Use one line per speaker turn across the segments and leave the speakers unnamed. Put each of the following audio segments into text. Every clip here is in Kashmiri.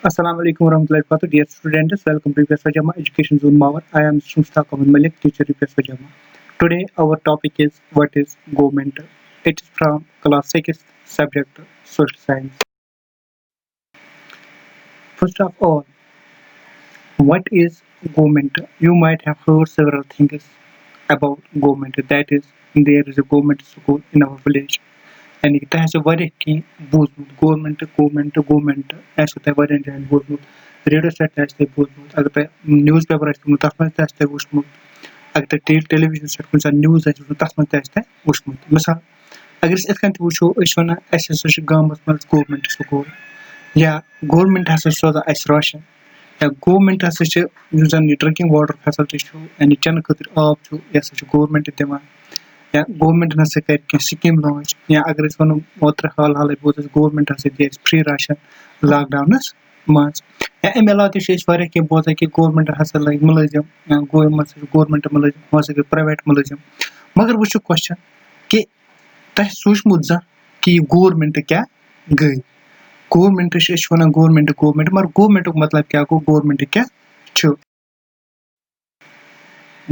Assalamu alaikum warahmatullahi wabarakatuh. Dear students, welcome to UPS Pajama Education Zone Mawar. I am Mr. Mustaq Ahmed Malik, teacher UPS Pajama. Today our topic is what is government. It is from class 6 subject social science. First of all, what is government? You might have heard several things about government. That is, there is a government school in our village. And it has a واریاہ کینٛہہ بوٗزمُت گورمنٹ آسوٕ تۄہہِ واریاہن جایَن بوٗزمُت ریڈیو سیٹ تہِ آسہِ تۄہہِ بوٗزمُت اگر تۄہہِ نِوٕز پیپر آسہِ تُلمُت تَتھ منٛز تہِ آسہِ تۄہہِ وٕچھمُت اگر تۄہہِ ٹیلیوِجن سیٹ کُنہِ ساتہٕ نِوٕز آسہِ وٕچھمُت تَتھ منٛز تہِ آسہِ تۄہہِ وٕچھمُت مِثال اگر أسۍ یِتھ کٔنۍ تہِ وٕچھو أسۍ چھِ وَنان اَسہِ ہسا چھُ گامَس منٛز گورمنٹ سکوٗل یا گورمنٹ ہسا چھُ سوزان اَسہِ راشن یا گورمنٹ ہسا چھِ یُس زَن یہِ ڈرٛنکِنٛگ واٹر فیسلٹی چھُ یعنی چٮ۪نہٕ خٲطرٕ آب چھُ یہِ ہسا چھُ گورمنٹ دِوان یا گورمنٹن ہسا کَرِ کینٛہہ سِکیٖم لانچ یا اگر أسۍ وَنو اوترٕ حالٕے بوٗز اَسہِ گورمنٹ ہسا دِ اَسہِ فرٛی راشن لاک ڈاونَس منٛز یا اَمہِ علاوٕ تہِ چھِ أسۍ واریاہ کینٛہہ بوزان کہِ گورمنٹ ہسا لٲگۍ مُلٲزِم یا یِم ہسا چھِ گورمنٹ مُلٲزِم یِم ہسا گٔے پرٛایویٹ مُلٲزِم مگر وۄنۍ چھُ کوسچن کہِ تۄہہِ سوٗنٛچمُت زانٛہہ کہِ یہِ گورمنٹ کیٛاہ گٔے گورمنٹ چھِ أسۍ چھِ وَنان گورمنٹ مگر گورمنٹُک مطلب کیٛاہ گوٚو گورمنٹ کیٛاہ چھُ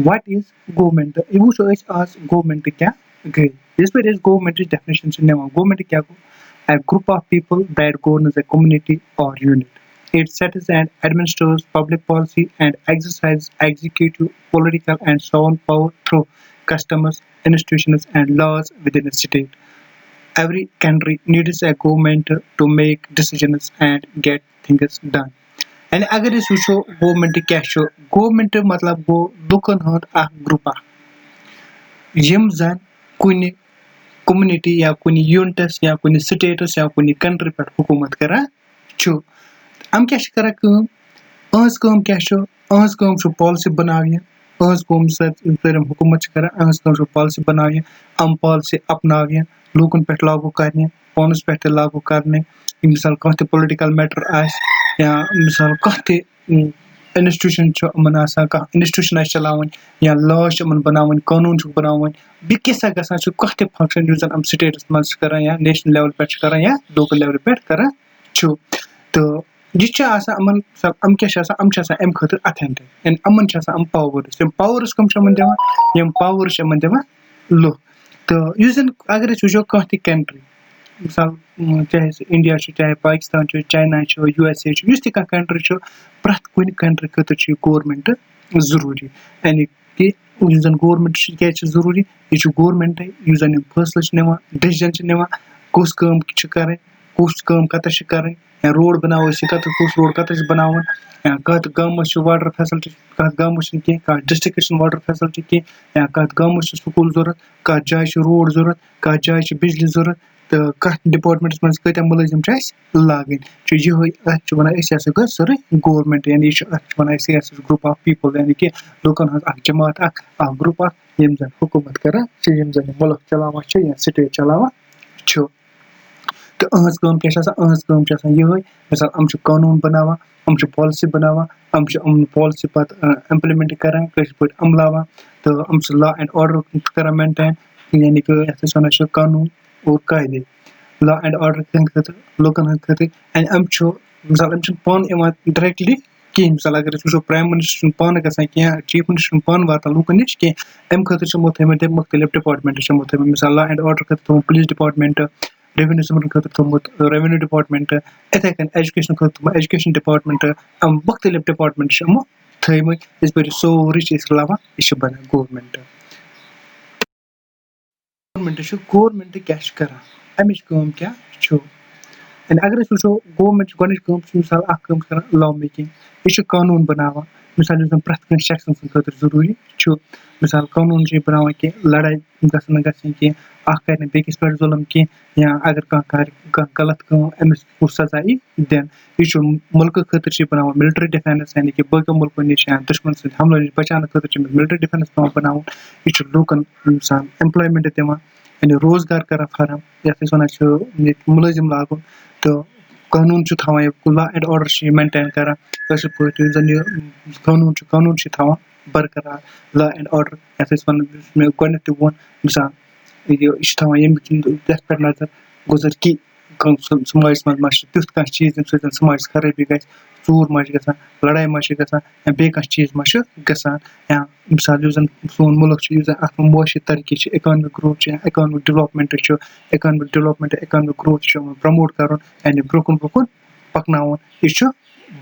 وٹ از گورمنٹ یہِ وٕچھو أسۍ آز گورمنٹ کیٛاہ گٔے یِژ پھِرِ أسۍ گورمنٹٕچ ڈیفنیشن چھِ نِوان گورمنٹ کیٛاہ گوٚو a group of people that governs a community اور unit it sets and administers public policy and exercises executive political and sound power through customs institutions and laws within a state every country needs a government to make decisions and get things done یعنی اگر أسۍ وٕچھو گورمنٹ کیٛاہ چھُ گورمنٹ مطلب گوٚو لُکن ہُنٛد اکھ گرُپ اکھ یِم زن کُنہِ کومنٹی یا کُنہِ یوٗنٹس یا کُنہِ سٹیٹس یا کُنہِ کنٹری پٮ۪ٹھ حکوٗمت کران چھُ یِم کیٛاہ چھِ کران کٲم إہنٛز کٲم کیٛاہ چھُ إہنٛز کٲم چھُ پالسی بناونہِ إہنٛز کٲم سۭتۍ یِم حکوٗمت چھِ کران إہنٛز کٲم چھِ پالسی بناونہِ یِم پالسی اپناونہِ لوٗکن پٮ۪ٹھ لاگوٗ کرنہِ پانس پٮ۪ٹھ تہِ لاگوٗ کرنہِ مِثال کانٛہہ تہِ پُلٹِکل میٹر آسہِ یا مِثال کانٛہہ تہِ انسٹیوشن چھُ یِمن آسان کانٛہہ انسٹیوشن آسہِ چلاوٕنۍ یا لاز چھِ یِمن بناوٕنۍ قونوٗن چھُکھ بناوٕنۍ بیٚیہِ کیٛاہ گژھان چھُ کانٛہہ تہِ فنکشن یُس زن یِم سٹیٹس منٛز چھِ کران یا نیشنل لیول پٮ۪ٹھ چھِ کران یا لوکل لیولہِ پٮ۪ٹھ کران چھُ تہٕ یہِ چھُ آسان یِمن یِم کیٛاہ چھِ آسان یِم چھِ آسان اَمہِ خٲطرٕ اتھینٹِک یعنی یِمن چھِ آسان یِم پاورٕز یِم پاورٕز کٕم چھِ یِمن دِوان یِم پاورٕز چھِ یِمن دِوان لُکھ تہٕ یُس زن اگر أسۍ وٕچھو کانٛہہ تہِ کنٹری مِثال چاہے سُہ انڈیا چھُ چاہے پاکستان چھُ چاینا چھُ یوٗ ایس اے چھُ یُس تہِ کانٛہہ کنٹری چھُ پرٛٮ۪تھ کُنہِ کنٹری خٲطرٕ چھُ یہِ گورمنٹ ضروٗری یعنی کہِ یُس زن گورمنٹ چھُ یہِ کیٛازِ چھُ ضروٗری یہِ چھُ گورمنٹے یُس زن یِم فٲصلہٕ چھِ نِوان ڈیسِجن چھِ نِوان کُس کٲم چھِ کرٕنۍ کُس کٲم کتٮ۪س چھِ کرٕنۍ یا روڈ بناوو أسۍ یہِ کُس روڈ کتٮ۪س چھُ بناوُن یا کتھ گامس چھُ واٹر فیسلٹی کتھ گامس چھُنہٕ کینٛہہ کتھ ڈسٹرکس چھُنہٕ واٹر فیسلٹی کینٛہہ یا کتھ گامس چھُ سکوٗل ضوٚرتھ کتھ جایہِ چھُ روڈ ضوٚرتھ کتھ جایہِ چھِ بجلی ضوٚرتھ تہٕ کتھ ڈپاٹمنٹس منٛز کۭتیاہ مُلٲزِم چھِ اَسہِ لاگٕنۍ چھُ یِہوے اَتھ چھِ وَنان أسۍ ہسا گٔے سٲرٕے گورمنٹ یعنی یہِ چھُ اَتھ چھِ وَنان أسۍ یہِ ہسا چھُ گرُپ آف پیٖپل یعنی کہِ لُکن ہٕنٛز اکھ جماعت اکھ گرُپ اکھ یِم زن حکوٗمت کران چھِ یِم زن یہِ مُلک چلاوان چھِ یا سٹیٹ چلاوان چھُ تہٕ إہنٛز کٲم کیٛاہ چھِ آسان إہنٛز کٲم چھِ آسان یِہوے مِثال یِم چھِ قونوٗن بناوان یِم چھِ پالسی بناوان یِم چھِ یِم پالسی پتہٕ اِمپلمنٹ کران کٲشِر پٲٹھۍ عملاوان تہٕ یِم چھِ لا اینڈ آرڈر کران مینٹین یعنی کہِ یَتھ أسۍ وَنان چھِ قونوٗن اور قاعدے لا اینڈ آرڈر ہٕنٛدِ خٲطرٕ لُکن ہٕنٛدِ خٲطرٕ اینڈ یِم چھُ مِثال یِم چھِنہٕ پانہٕ یِوان ڈریکٹلی کِہینۍ مِثال اگر أسۍ وٕچھو پرایم مِنسٹر چھُنہٕ پانہٕ گژھان کینٛہہ چیف مِنسٹر چھُنہٕ پانہٕ واتان لُکن نِش کینٛہہ اَمہِ خٲطرٕ چھِ یِمو تھٲومٕتۍ مُختٔلِف ڈِپاٹمنٹ چھِ یِمو تھٲومٕتۍ مِثال لا اینڈ آرڈر خٲطرٕ تھوٚومُت پُلیٖس ڈِپاٹمنٹ ریونیوٗ سِمبلن خٲطرٕ تھوٚومُت ریونیوٗ ڈِپاٹمنٹ یِتھے کٔنۍ ایجوکیشن خٲطرٕ تھوٚومُت ایجوکیشن ڈِپاٹمنٹ یِم مُختٔلِف ڈِپاٹمنٹ چھِ یِمو تھٲومٕتۍ یِتھ پٲٹھۍ یہِ سورُے چھِ أسۍ رَلاوان یہِ چھِ بَنان گورمنٹ گورمنٹ کیٛاہ چھُ کران اَمِچ کٲم کیٛاہ چھُ یعنی اگر أسۍ وٕچھو گورمنٹ چھِ گۄڈٕنِچ کٲم چھِ مِثال اکھ کٲم چھِ کران لا میکِنگ یہِ چھُ قونوٗن بناوان مِثال یُس زن پرٛٮ۪تھ کٲنٛسہِ شخصن سٕنٛدِ خٲطرٕ ضروٗری چھُ مِثال قونوٗن چھُ یہِ بناوان کہِ لڑٲے گژھن نہٕ گژھٕنۍ کینٛہہ اکھ کرِ نہٕ بیٚکِس پٮ۪ٹھ ظُلم کینٛہہ یا اگر کانٛہہ کرِ کانٛہہ غلط کٲم أمِس کُس سزا یی دِنہٕ یہِ چھُ مُلکہٕ خٲطرٕ چھُ یہِ بناوان ملٹری ڈِفینس یعنی کہِ باقیو مُلکو نِش یا دُشمن سٕنٛدِ حملو نِش بچاونہٕ خٲطرٕ چھُ أمِس ملٹری ڈِفینس پیٚوان بناوُن یہِ چھُ لوٗکن مِثال ایمپلایمینٹ دِوان یعنی روزگار کران فراہم یَتھ أسۍ وَنان چھِ ییٚتہِ مُلٲزِم لاگُن تہٕ قونوٗن چھُ تھاوان یہِ لا اینڈ آرڈر چھُ یہِ مینٹین کران کٲشِر پٲٹھۍ یُس زن یہِ قونوٗن چھُ تھاوان برقرار لا اینڈ آرڈر یَتھ أسۍ وَنان یُس مےٚ گۄڈٕنیتھ تہِ ووٚن مِثال یہِ چھُ تھاوان ییٚمہِ یَتھ پٮ۪ٹھ نظر گُزر کہِ سماجس منٛز ما چھُ تیُتھ کانٛہہ چیٖز ییٚمہِ سۭتۍ سماجس خرٲبی گژھِ ژوٗر ما چھِ گژھان لڑٲے ما چھِ گژھان یا بیٚیہِ کانٛہہ چیٖز ما چھُ گژھان یا مِثال یُس زَن سون مُلک چھُ یُس زَن اَتھ منٛز معاشی ترقی چھِ اِکانمِک گروتھ چھِ یا اِکانمِک ڈیولپمنٹ چھُ اِکانمِک گروتھ چھُ پرٛموٹ کَرُن یعنی برٛونٛہہ کُن پَکناوُن یہِ چھُ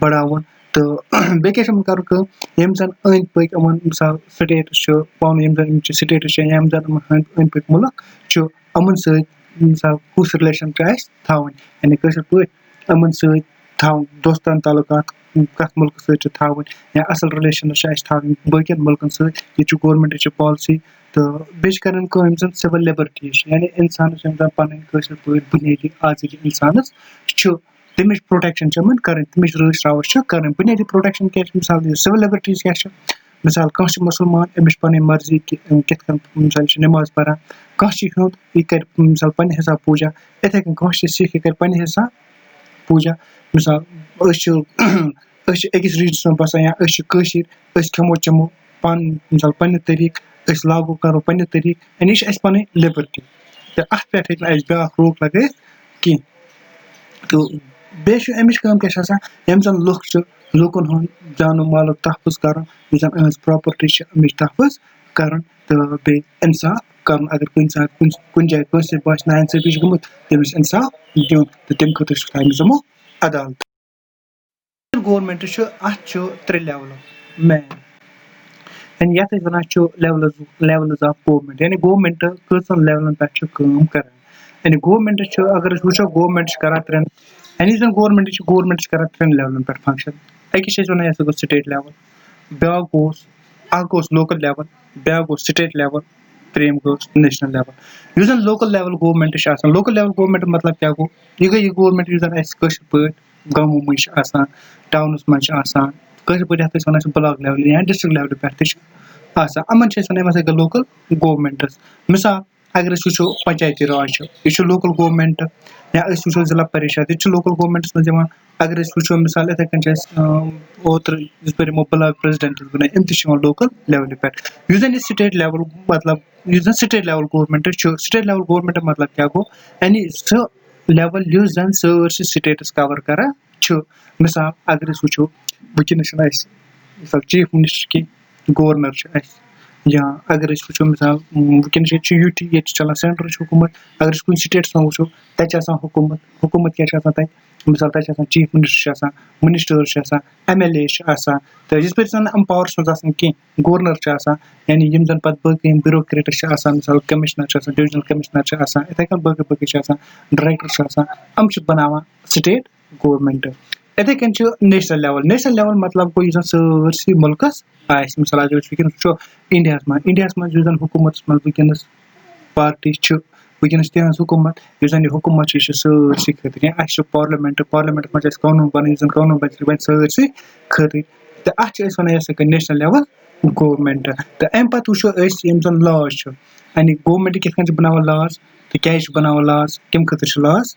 بَڑاوُن تہٕ بیٚیہِ کیٛاہ چھِ یِمَن کَرُن کٲم یِم زَن أنٛدۍ پٔکۍ یِمَن مِثال سٹیٹٕس چھُ پانہٕ یِم زَن یِم چھِ سٹیٹٕس چھِ یا یِم زَن یِمَن أنٛدۍ پٔکۍ مُلک چھُ یِمَن سۭتۍ مِثال کُس رِلیشَن چھُ اَسہِ تھاوٕنۍ یعنی کٲشِر پٲٹھۍ یِمَن سۭتۍ تھاوُن دوستانہٕ تعلقات کَتھ مُلکَس سۭتۍ چھِ تھاوٕنۍ یا اَصٕل رِلیشَنٕز چھِ اَسہِ تھاوٕنۍ باقٕیَن مُلکَن سۭتۍ ییٚتہِ چھُ گورمٮ۪نٛٹٕچ پالسی تہٕ بیٚیہِ چھِ کَرٕنۍ کٲم یِم زَن سِوَل لِبَرٹیٖز چھِ یعنی اِنسانَس یِم زَن پَنٕنۍ کٲشِر پٲٹھۍ بُنیٲدی آزٲدی اِنسانَس چھُ تَمِچ پرٛوٹٮ۪کشَن چھِ یِمَن کَرٕنۍ تَمِچ رٲچھ راوَچھ چھِ کَرٕنۍ بُنیٲدی پرٛوٹٮ۪کشَن کیٛاہ چھِ مِثال یہِ سِوَل لِبَرٹیٖز کیٛاہ چھِ مِثال کانٛہہ چھُ مُسلمان أمِس چھِ پَنٕنۍ مرضی کہِ کِتھ کٔنۍ مِثال یہِ چھِ نٮ۪ماز پَران کانٛہہ چھِ ہیوٚنٛد یہِ کَرِ مِثال پنٛنہِ حِساب پوٗجا یِتھَے کٔنۍ کانٛہہ چھِ سِکھ یہِ کَرِ پنٛنہِ حِساب پوٗجا مِثال أسۍ چھِ أکِس ریٖجنَس منٛز بَسان یا أسۍ چھِ کٲشِرۍ أسۍ کھٮ۪مو چٮ۪مو پَنُن مِثال پنٛنہِ طریٖقہٕ أسۍ لاگوٗ کَرو پنٛنہِ طریٖقہٕ یعنی یہِ چھِ اَسہِ پَنٕنۍ لِبَرٹی تہٕ اَتھ پٮ۪ٹھ ہیٚکہِ نہٕ اَسہِ بیٛاکھ روک لَگٲیِتھ کینٛہہ تہٕ بیٚیہِ چھُ اَمِچ کٲم کیٛاہ چھِ آسان یِم زَن لُکھ چھِ لوٗکَن ہُنٛد جانو مالُک تحفظ کَرُن یُس زَن أہٕنٛز پرٛاپَرٹی چھِ اَمِچ تحفظ کَرُن تہٕ بیٚیہِ اِنصاف کَرُن اگر کُنہِ ساتہٕ کُنہِ جایہِ کٲنٛسہِ سۭتۍ باسہِ نااِنصٲفی چھِ گٔمٕژ تٔمِس اِنصاف دیُن تہٕ تَمہِ خٲطرٕ چھُ تھاونہٕ یِمو عدالت گورمٮ۪نٛٹ چھُ اَتھ چھُ 3 لیولہٕ مین یعنی یَتھ أسۍ وَنان چھُ لیولٕز آف گورمٮ۪نٛٹ یعنی گورمٮ۪نٛٹ کۭژَن لیولَن پٮ۪ٹھ چھُ کٲم کَران یعنی گورمٮ۪نٛٹ چھُ اگر أسۍ وٕچھو گورمٮ۪نٛٹ چھِ کَران 3 یعنی یُس زَن گورمٮ۪نٛٹ چھِ کَران 3 لیولَن پٮ۪ٹھ فنٛگشَن أکِس چھِ أسۍ وَنان یہِ ہسا گوٚو سٹیٹ لیوَل بیٛاکھ اَکھ گوٚوُس لوکَل لیوَل بیٛاکھ گوٚو سٹیٹ لیوَل ترٛیٚیِم گوٚو نیشنَل لیوَل یُس زَن لوکَل لیوَل گورمٮ۪نٛٹ چھِ آسان لوکَل لیوَل گورمٮ۪نٛٹ مطلب کیٛاہ گوٚو یہِ گٔے یہِ گورمٮ۪نٛٹ یُس زَن اَسہِ کٲشِر پٲٹھۍ گامو منٛز چھِ آسان ٹاونَس منٛز چھِ آسان کٲشِر پٲٹھۍ یَتھ أسۍ وَنان چھِ بٕلاک لیولہِ یا ڈِسٹِرٛک لیولہِ پٮ۪ٹھ تہِ چھِ آسان یِمَن چھِ أسۍ وَنان یِم ہَسا گٔے لوکَل گورمٮ۪نٛٹٕز مِثال اگر أسۍ وٕچھو پنچایتی راج چھُ یہِ چھُ لوکَل گورمٮ۪نٛٹ یا أسۍ وٕچھو ضلع پریشد یہِ تہِ چھُ لوکَل گورمٮ۪نٛٹَس منٛز یِوان اگر أسۍ وٕچھو مِثال یِتھَے کٔنۍ چھِ اَسہِ اوترٕ یِژ پھِرِ یِمو بٕلاک پرٛٮ۪زِڈٮ۪نٛٹٕس بَنٲے یِم تہِ چھِ یِوان لوکَل لیولہِ پٮ۪ٹھ یُس زَن یہِ سٹیٹ لیوَل مطلب یُس زَن سٹیٹ لیوَل گورمٮ۪نٛٹ چھُ سٹیٹ لیوَل گورمٮ۪نٛٹ مطلب کیٛاہ گوٚو یعنی سُہ لیوَل یُس زَن سٲرسٕے سٹیٹَس کَوَر کَران چھُ مِثال اگر أسۍ وٕچھو وٕنکٮ۪نَس چھُنہٕ اَسہِ مِثال چیٖف مِنِسٹَر کینٛہہ گورنَر چھُ اَسہِ یا اگر أسۍ وٕچھو مِثال وٕنکٮ۪نَس ییٚتہِ چھُ یوٗ ٹی ییٚتہِ چھِ چَلان سٮ۪نٹرٕچ حکوٗمت اگر أسۍ کُنہِ سٹیٹَس منٛز وٕچھو تَتہِ چھِ آسان حکوٗمت کیٛاہ چھِ آسان تَتہِ مِثال تَتہِ چھِ آسان چیٖف مِنِسٹَر چھِ آسان مِنِسٹٲرٕز چھِ آسان ایم ایل اے چھِ آسان تہٕ یِژ پھِرِ زَن یِم پاوَرَس منٛز آسان کینٛہہ گورنَر چھِ آسان یعنی یِم زَن پَتہٕ باقٕے یِم بیوروکریٹٕس چھِ آسان مِثال کٔمِشنَر چھِ آسان ڈِوِجنَل کٔمِشنَر چھِ آسان یِتھَے کٔنۍ باقٕے چھِ آسان ڈایریکٹَر چھِ آسان یِم چھِ بَناوان سٹیٹ گورمٮ۪نٛٹ یِتھَے کٔنۍ چھُ نیشنَل لیوَل مطلب گوٚو یُس زَن سٲرسٕے مُلکَس آسہِ مِثال اگر أسۍ وٕنکٮ۪نَس وٕچھو اِنڈیاہَس منٛز یُس زَن حکوٗمتَس منٛز وٕنکٮ۪نَس پارٹی چھُ وٕنکٮ۪نَس تِہٕنٛز حکوٗمت یُس زَن یہِ حکوٗمت چھِ یہِ چھِ سٲرسٕے خٲطرٕ اَسہِ چھُ پارلِمٮ۪نٛٹَس منٛز چھِ اَسہِ قونوٗن بَنٲیِتھ یُس زَن قونوٗن بَنہِ سٲرسٕے خٲطرٕ تہٕ اَتھ چھِ أسۍ وَنان یہِ ہَسا گٔے نیشنَل لیوَل گورمٮ۪نٛٹ تہٕ اَمہِ پَتہٕ وٕچھو أسۍ یِم زَن لاز چھُ یعنی گورمٮ۪نٛٹ کِتھ کٔنۍ چھِ بَناوان لاز تہٕ کیٛازِ چھِ بَناوان لاز کَمہِ خٲطرٕ چھِ لاز